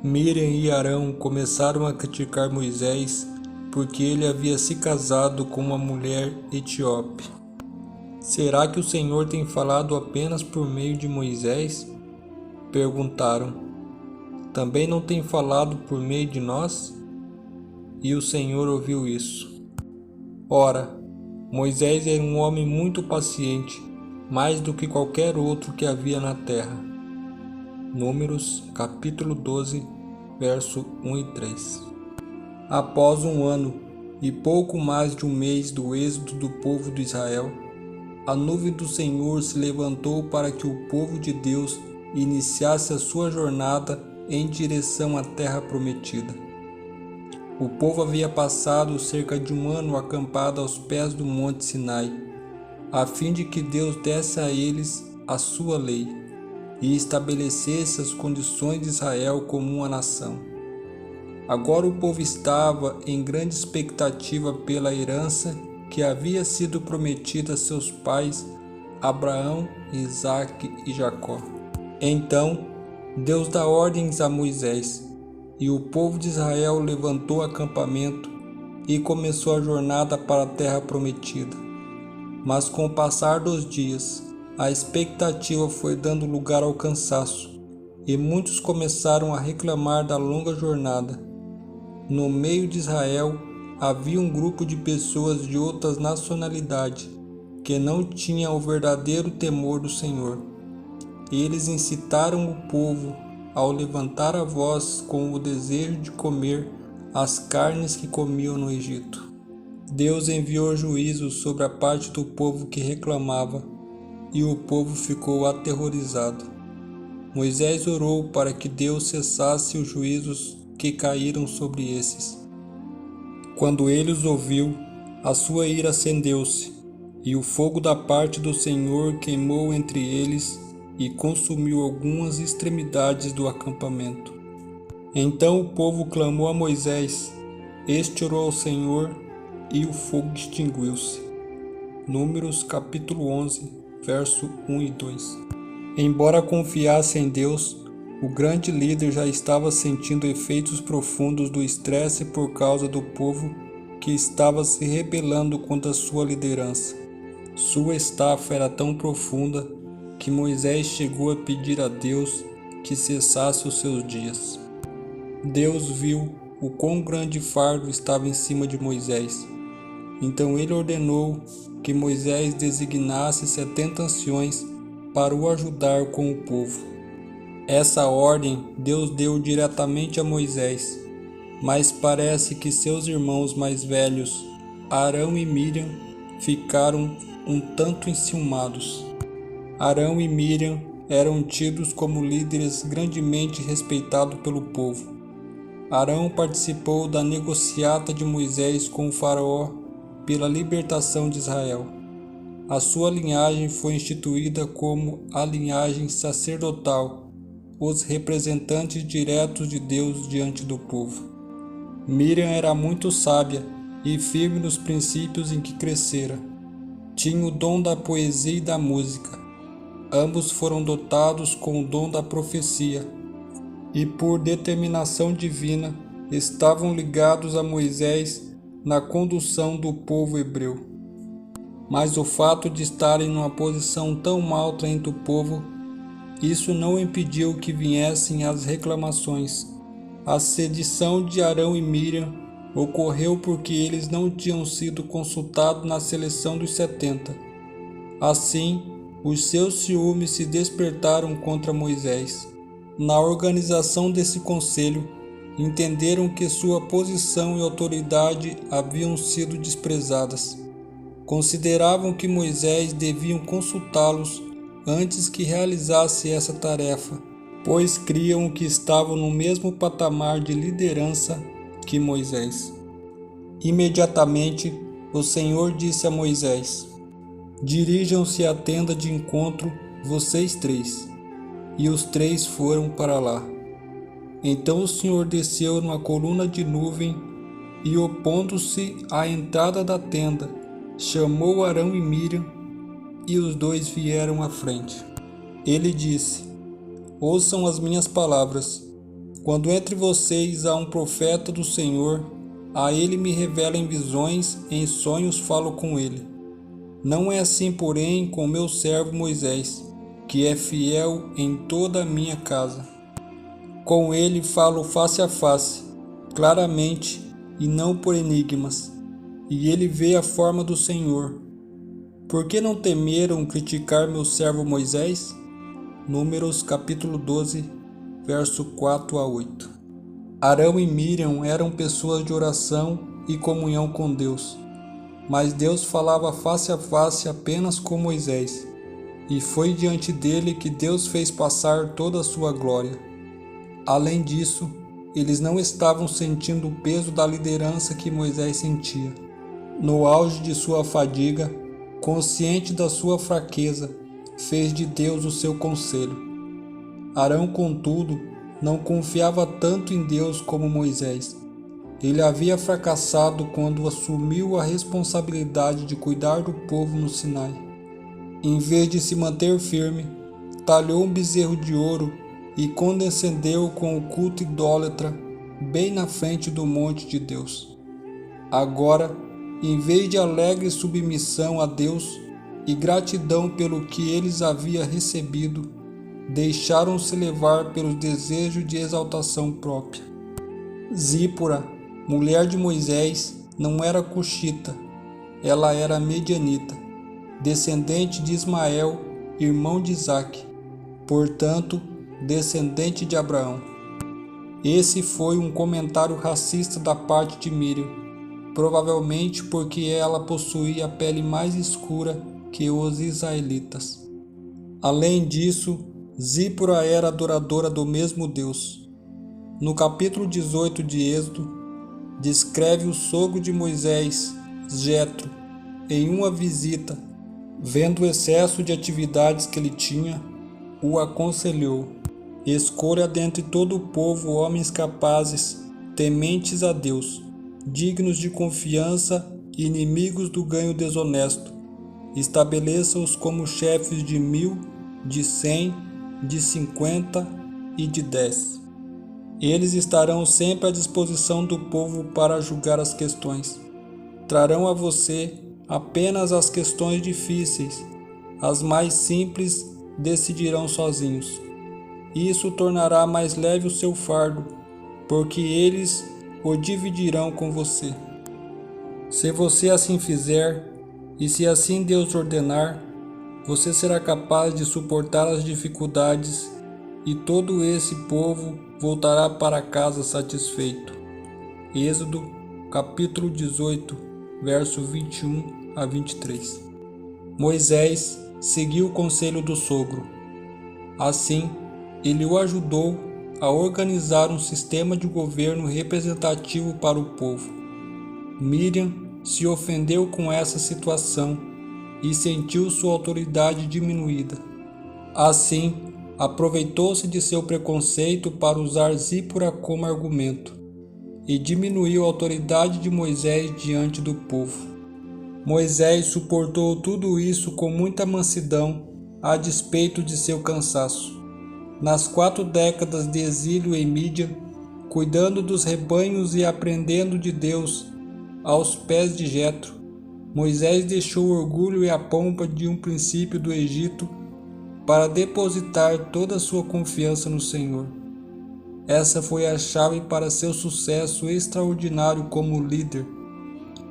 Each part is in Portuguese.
Miriam e Arão começaram a criticar Moisés porque ele havia se casado com uma mulher etíope. Será que o Senhor tem falado apenas por meio de Moisés? Perguntaram. Também não tem falado por meio de nós? E o Senhor ouviu isso. Ora, Moisés era um homem muito paciente, mais do que qualquer outro que havia na terra. Números, capítulo 12, verso 1 e 3. Após um ano e pouco mais de um mês do êxodo do povo de Israel, a nuvem do Senhor se levantou para que o povo de Deus iniciasse a sua jornada em direção à terra prometida. O povo havia passado cerca de um ano acampado aos pés do Monte Sinai, a fim de que Deus desse a eles a sua lei e estabelecesse as condições de Israel como uma nação. Agora o povo estava em grande expectativa pela herança que havia sido prometida a seus pais Abraão, Isaque e Jacó. Então Deus dá ordens a Moisés, e o povo de Israel levantou acampamento e começou a jornada para a terra prometida. Mas com o passar dos dias, a expectativa foi dando lugar ao cansaço, e muitos começaram a reclamar da longa jornada. No meio de Israel havia um grupo de pessoas de outras nacionalidades que não tinham o verdadeiro temor do Senhor. Eles incitaram o povo ao levantar a voz com o desejo de comer as carnes que comiam no Egito. Deus enviou juízo sobre a parte do povo que reclamava, e o povo ficou aterrorizado. Moisés orou para que Deus cessasse os juízos que caíram sobre esses. Quando ele os ouviu, a sua ira acendeu-se, e o fogo da parte do Senhor queimou entre eles e consumiu algumas extremidades do acampamento. Então o povo clamou a Moisés, este orou ao Senhor, e o fogo extinguiu-se. Números capítulo 11, verso 1 e 2. Embora confiasse em Deus, o grande líder já estava sentindo efeitos profundos do estresse por causa do povo que estava se rebelando contra sua liderança. Sua estafa era tão profunda que Moisés chegou a pedir a Deus que cessasse os seus dias. Deus viu o quão grande fardo estava em cima de Moisés. Então ele ordenou que Moisés designasse 70 anciões para o ajudar com o povo. Essa ordem Deus deu diretamente a Moisés, mas parece que seus irmãos mais velhos, Arão e Miriam, ficaram um tanto enciumados. Arão e Miriam eram tidos como líderes grandemente respeitados pelo povo. Arão participou da negociata de Moisés com o faraó pela libertação de Israel. A sua linhagem foi instituída como a linhagem sacerdotal, os representantes diretos de Deus diante do povo. Miriam era muito sábia e firme nos princípios em que crescera. Tinha o dom da poesia e da música. Ambos foram dotados com o dom da profecia e, por determinação divina, estavam ligados a Moisés na condução do povo hebreu. Mas o fato de estarem numa posição tão alta entre o povo, isso não impediu que viessem as reclamações. A sedição de Arão e Miriam ocorreu porque eles não tinham sido consultados na seleção dos 70. Assim, os seus ciúmes se despertaram contra Moisés. Na organização desse conselho, entenderam que sua posição e autoridade haviam sido desprezadas. Consideravam que Moisés devia consultá-los antes que realizasse essa tarefa, pois criam que estavam no mesmo patamar de liderança que Moisés. Imediatamente, o Senhor disse a Moisés: dirijam-se à tenda de encontro, vocês três. E os três foram para lá. Então o Senhor desceu numa coluna de nuvem e, opondo-se à entrada da tenda, chamou Arão e Miriam, e os dois vieram à frente. Ele disse: ouçam as minhas palavras. Quando entre vocês há um profeta do Senhor, a ele me revela em visões, em sonhos falo com ele. Não é assim, porém, com meu servo Moisés, que é fiel em toda a minha casa. Com ele falo face a face, claramente e não por enigmas, e ele vê a forma do Senhor. Por que não temeram criticar meu servo Moisés? Números capítulo 12, verso 4 a 8. Arão e Miriam eram pessoas de oração e comunhão com Deus, mas Deus falava face a face apenas com Moisés, e foi diante dele que Deus fez passar toda a sua glória. Além disso, eles não estavam sentindo o peso da liderança que Moisés sentia. No auge de sua fadiga, consciente da sua fraqueza, fez de Deus o seu conselho. Arão, contudo, não confiava tanto em Deus como Moisés. Ele havia fracassado quando assumiu a responsabilidade de cuidar do povo no Sinai. Em vez de se manter firme, talhou um bezerro de ouro e condescendeu com o culto idólatra bem na frente do monte de Deus. Agora, em vez de alegre submissão a Deus e gratidão pelo que eles haviam recebido, deixaram-se levar pelos desejos de exaltação própria. Zípora, mulher de Moisés, não era cuxita, ela era medianita, descendente de Ismael, irmão de Isaque, portanto, descendente de Abraão. Esse foi um comentário racista da parte de Miriam, provavelmente porque ela possuía a pele mais escura que os israelitas. Além disso, Zípora era adoradora do mesmo Deus. No capítulo 18 de Êxodo, descreve o sogro de Moisés, Jetro, em uma visita, vendo o excesso de atividades que ele tinha, o aconselhou: escolha dentre todo o povo homens capazes, tementes a Deus, dignos de confiança e inimigos do ganho desonesto. Estabeleça-os como chefes de 1000, de 100, de 50 e de 10. Eles estarão sempre à disposição do povo para julgar as questões. Trarão a você apenas as questões difíceis, as mais simples decidirão sozinhos. Isso tornará mais leve o seu fardo, porque eles o dividirão com você. Se você assim fizer, e se assim Deus ordenar, você será capaz de suportar as dificuldades e todo esse povo voltará para casa satisfeito. Êxodo, capítulo 18, verso 21 a 23. Moisés seguiu o conselho do sogro. Assim, ele o ajudou a organizar um sistema de governo representativo para o povo. Miriam se ofendeu com essa situação e sentiu sua autoridade diminuída. Assim, aproveitou-se de seu preconceito para usar Zípora como argumento e diminuiu a autoridade de Moisés diante do povo. Moisés suportou tudo isso com muita mansidão, a despeito de seu cansaço. Nas 4 décadas de exílio em Mídian, cuidando dos rebanhos e aprendendo de Deus aos pés de Jetro, Moisés deixou o orgulho e a pompa de um princípio do Egito para depositar toda a sua confiança no Senhor. Essa foi a chave para seu sucesso extraordinário como líder,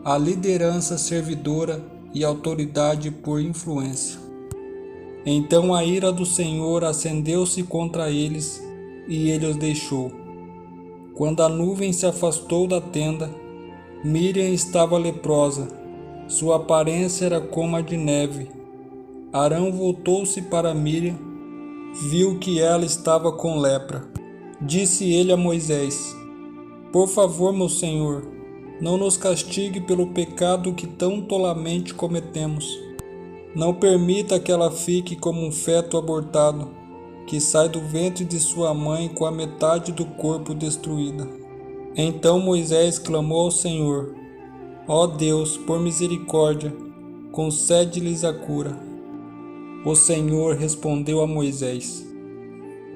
a liderança servidora e autoridade por influência. Então a ira do Senhor acendeu-se contra eles e ele os deixou. Quando a nuvem se afastou da tenda, Miriam estava leprosa. Sua aparência era como a de neve. Arão voltou-se para Miriam, viu que ela estava com lepra. Disse ele a Moisés: por favor, meu senhor, não nos castigue pelo pecado que tão tolamente cometemos. Não permita que ela fique como um feto abortado, que sai do ventre de sua mãe com a metade do corpo destruída. Então Moisés clamou ao Senhor: ó Deus, por misericórdia, concede-lhes a cura. O Senhor respondeu a Moisés: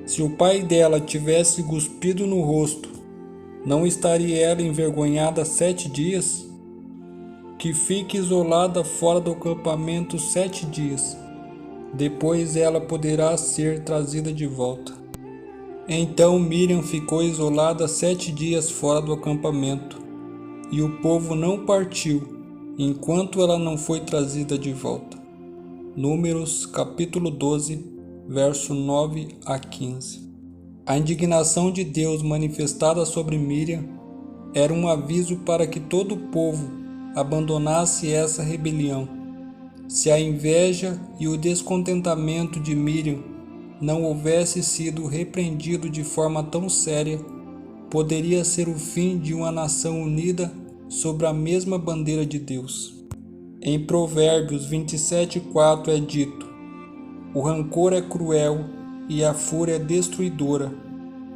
Se o pai dela tivesse cuspido no rosto, não estaria ela envergonhada 7 dias? Que fique isolada fora do acampamento 7 dias. Depois ela poderá ser trazida de volta. Então Miriam ficou isolada 7 dias fora do acampamento, e o povo não partiu, enquanto ela não foi trazida de volta. Números capítulo 12, verso 9 a 15. A indignação de Deus manifestada sobre Miriam era um aviso para que todo o povo abandonasse essa rebelião. Se a inveja e o descontentamento de Miriam não houvesse sido repreendido de forma tão séria, poderia ser o fim de uma nação unida sob a mesma bandeira de Deus. Em Provérbios 27:4 é dito: o rancor é cruel e a fúria é destruidora,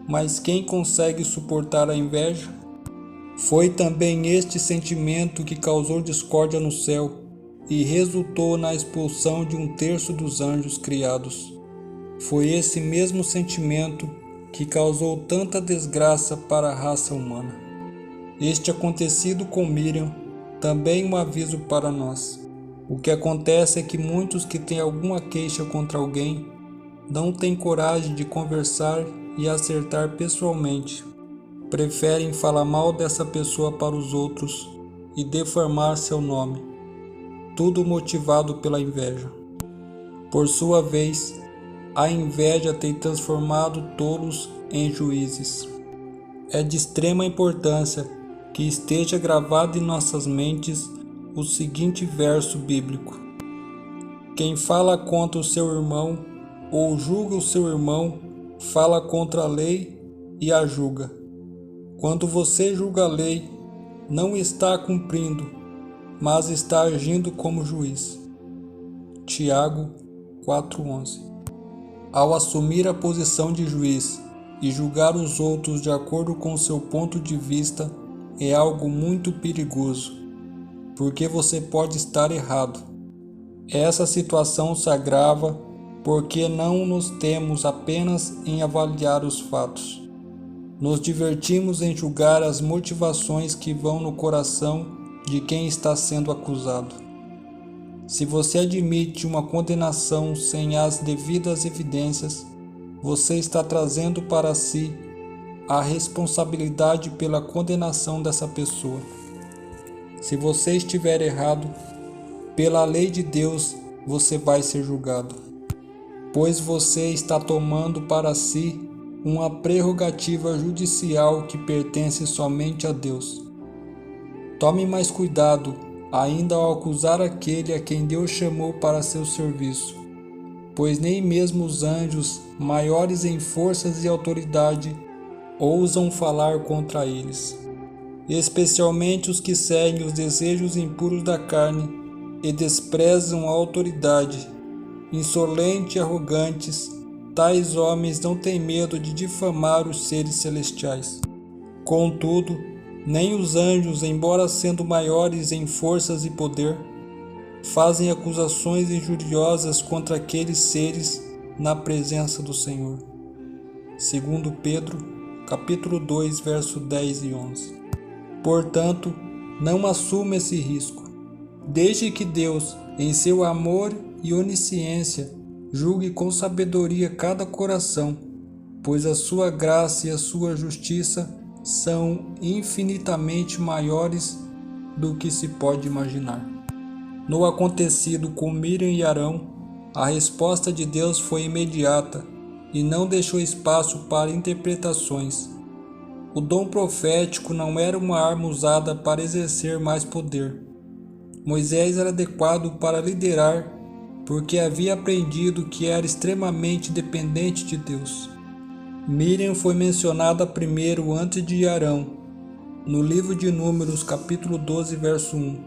mas quem consegue suportar a inveja? Foi também este sentimento que causou discórdia no céu e resultou na expulsão de 1/3 dos anjos criados. Foi esse mesmo sentimento que causou tanta desgraça para a raça humana. Este acontecido com Miriam também é um aviso para nós. O que acontece é que muitos que têm alguma queixa contra alguém não têm coragem de conversar e acertar pessoalmente. Preferem falar mal dessa pessoa para os outros e defamar seu nome, tudo motivado pela inveja. Por sua vez, a inveja tem transformado tolos em juízes. É de extrema importância que esteja gravado em nossas mentes o seguinte verso bíblico: quem fala contra o seu irmão ou julga o seu irmão, fala contra a lei e a julga. Quando você julga a lei, não está cumprindo, mas está agindo como juiz. Tiago 4:11. Ao assumir a posição de juiz e julgar os outros de acordo com seu ponto de vista, é algo muito perigoso, porque você pode estar errado. Essa situação se agrava porque não nos temos apenas em avaliar os fatos. Nos divertimos em julgar as motivações que vão no coração de quem está sendo acusado. Se você admite uma condenação sem as devidas evidências, você está trazendo para si a responsabilidade pela condenação dessa pessoa. Se você estiver errado, pela lei de Deus você vai ser julgado, pois você está tomando para si uma prerrogativa judicial que pertence somente a Deus. Tome mais cuidado ainda ao acusar aquele a quem Deus chamou para seu serviço, pois nem mesmo os anjos, maiores em forças e autoridade, ousam falar contra eles, especialmente os que seguem os desejos impuros da carne e desprezam a autoridade, insolentes e arrogantes. Tais homens não têm medo de difamar os seres celestiais. Contudo, nem os anjos, embora sendo maiores em forças e poder, fazem acusações injuriosas contra aqueles seres na presença do Senhor. Segundo Pedro, capítulo 2, verso 10 e 11. Portanto, não assuma esse risco. Deixe que Deus, em seu amor e onisciência, julgue com sabedoria cada coração, pois a sua graça e a sua justiça são infinitamente maiores do que se pode imaginar. No acontecido com Miriam e Arão, a resposta de Deus foi imediata e não deixou espaço para interpretações. O dom profético não era uma arma usada para exercer mais poder. Moisés era adequado para liderar porque havia aprendido que era extremamente dependente de Deus. Miriam foi mencionada primeiro antes de Arão, no livro de Números, capítulo 12, verso 1.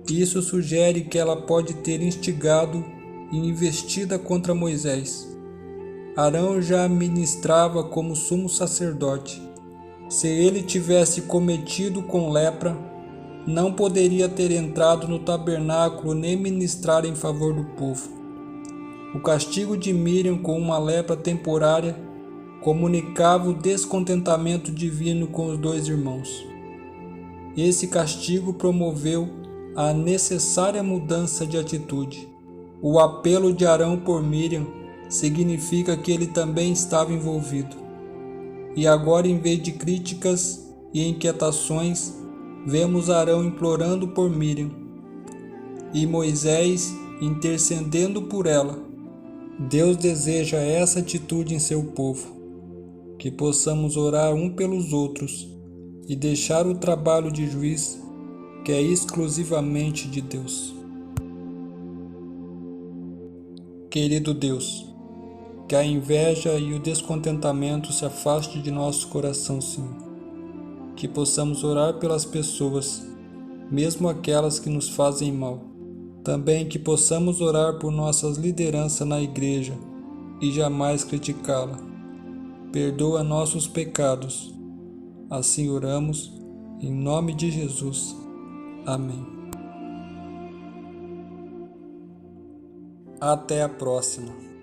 Isso sugere que ela pode ter instigado e investida contra Moisés. Arão já ministrava como sumo sacerdote. Se ele tivesse cometido com lepra, não poderia ter entrado no tabernáculo nem ministrar em favor do povo. O castigo de Miriam com uma lepra temporária comunicava o descontentamento divino com os dois irmãos. Esse castigo promoveu a necessária mudança de atitude. O apelo de Arão por Miriam significa que ele também estava envolvido. E agora, em vez de críticas e inquietações, vemos Arão implorando por Miriam e Moisés intercedendo por ela. Deus deseja essa atitude em seu povo, que possamos orar um pelos outros e deixar o trabalho de juiz, que é exclusivamente de Deus. Querido Deus, que a inveja e o descontentamento se afaste de nosso coração, Senhor. Que possamos orar pelas pessoas, mesmo aquelas que nos fazem mal. Também que possamos orar por nossas lideranças na igreja e jamais criticá-la. Perdoa nossos pecados. Assim oramos, em nome de Jesus. Amém. Até a próxima.